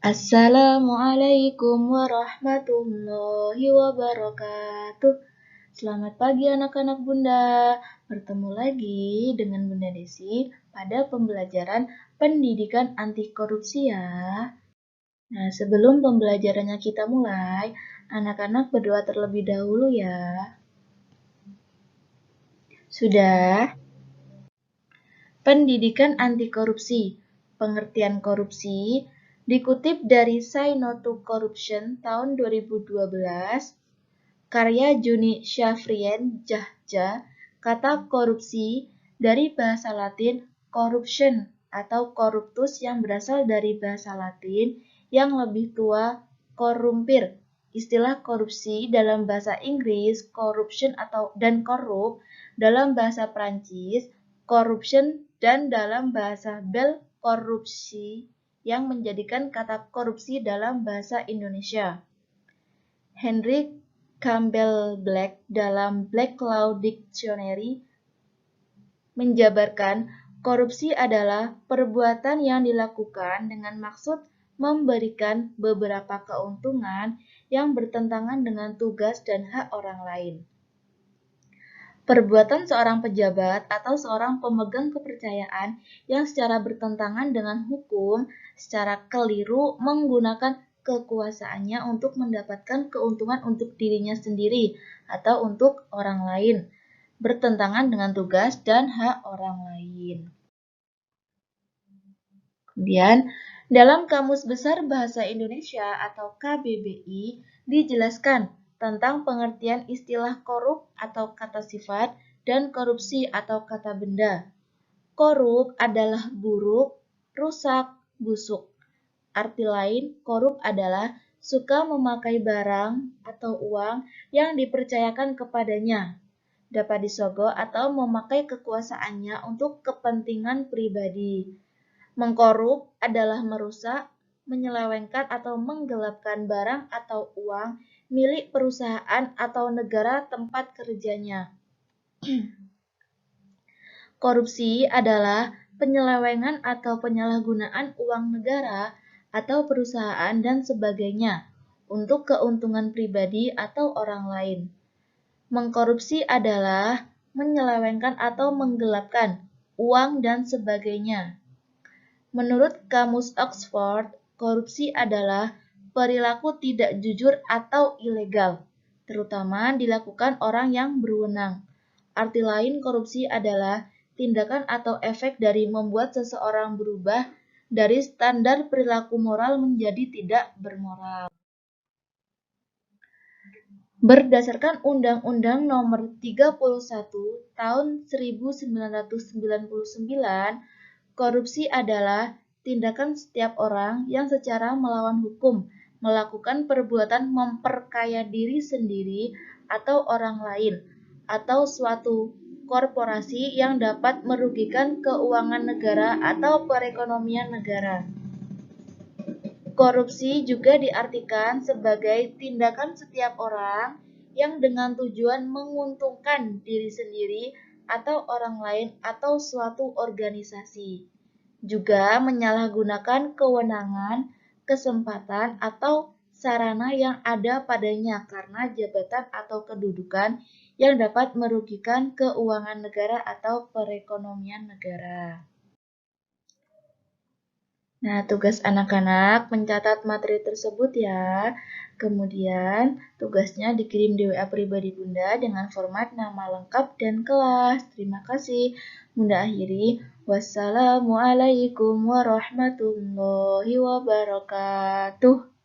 Assalamualaikum warahmatullahi wabarakatuh. Selamat pagi anak-anak Bunda. Bertemu lagi dengan Bunda Desi pada pembelajaran pendidikan anti korupsi ya. Nah, sebelum pembelajarannya kita mulai, anak-anak berdoa terlebih dahulu ya. Sudah? Pendidikan anti korupsi. Pengertian korupsi dikutip dari Say No to Corruption tahun 2012, karya Juni Syafrien Jahja. Kata korupsi dari bahasa Latin corruption atau corruptus yang berasal dari bahasa Latin yang lebih tua corrumpir. Istilah korupsi dalam bahasa Inggris corruption dan korup dalam bahasa Prancis corruption dan dalam bahasa Bel korupsi yang menjadikan kata korupsi dalam bahasa Indonesia. Henry Campbell Black dalam Black Law Dictionary menjabarkan korupsi adalah perbuatan yang dilakukan dengan maksud memberikan beberapa keuntungan yang bertentangan dengan tugas dan hak orang lain. Perbuatan seorang pejabat atau seorang pemegang kepercayaan yang secara bertentangan dengan hukum, secara keliru menggunakan kekuasaannya untuk mendapatkan keuntungan untuk dirinya sendiri atau untuk orang lain, bertentangan dengan tugas dan hak orang lain. Kemudian, dalam Kamus Besar Bahasa Indonesia atau KBBI dijelaskan tentang pengertian istilah korup atau kata sifat dan korupsi atau kata benda. Korup adalah buruk, rusak, busuk. Arti lain, korup adalah suka memakai barang atau uang yang dipercayakan kepadanya, dapat disogok atau memakai kekuasaannya untuk kepentingan pribadi. Mengkorup adalah merusak, menyelewengkan atau menggelapkan barang atau uang milik perusahaan atau negara tempat kerjanya. Korupsi adalah penyelewengan atau penyalahgunaan uang negara atau perusahaan dan sebagainya untuk keuntungan pribadi atau orang lain. Mengkorupsi adalah menyelewengkan atau menggelapkan uang dan sebagainya. Menurut Kamus Oxford, korupsi adalah perilaku tidak jujur atau ilegal, terutama dilakukan orang yang berwenang. Arti lain korupsi adalah tindakan atau efek dari membuat seseorang berubah dari standar perilaku moral menjadi tidak bermoral. Berdasarkan Undang-Undang Nomor 31 Tahun 1999, korupsi adalah tindakan setiap orang yang secara melawan hukum melakukan perbuatan memperkaya diri sendiri atau orang lain, atau suatu korporasi yang dapat merugikan keuangan negara atau perekonomian negara. Korupsi juga diartikan sebagai tindakan setiap orang yang dengan tujuan menguntungkan diri sendiri atau orang lain atau suatu organisasi. Juga menyalahgunakan kewenangan, kesempatan, atau sarana yang ada padanya karena jabatan atau kedudukan yang dapat merugikan keuangan negara atau perekonomian negara. Nah, tugas anak-anak mencatat materi tersebut ya. Kemudian, tugasnya dikirim di WA pribadi Bunda dengan format nama lengkap dan kelas. Terima kasih. Bunda akhiri. Wassalamualaikum warahmatullahi wabarakatuh.